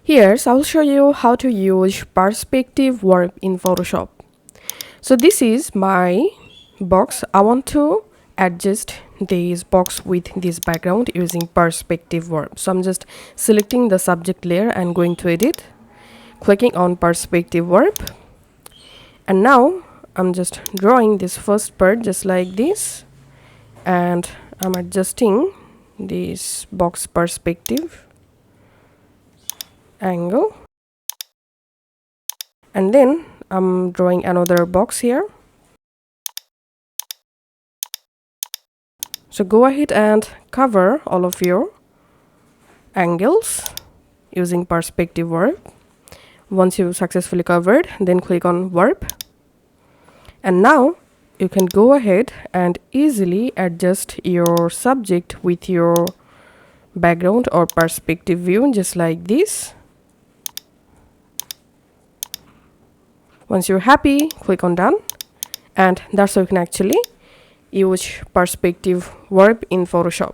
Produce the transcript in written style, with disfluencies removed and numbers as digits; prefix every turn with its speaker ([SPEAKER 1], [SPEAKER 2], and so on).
[SPEAKER 1] Here, I'll show you how to use perspective verb in Photoshop. So this is my box. I want to adjust this box with this background using perspective verb. So I'm just selecting the subject layer and going to edit, clicking on perspective verb. And now I'm just drawing this first part just like this, and I'm adjusting this box perspective angle, and then I'm drawing another box here. So go ahead and cover all of your angles using perspective verb. Once you've successfully covered, then click on verb, and now you can go ahead and easily adjust your subject with your background or perspective view just like this. Once you're happy, click on done, and that's how you can actually use perspective verb in Photoshop.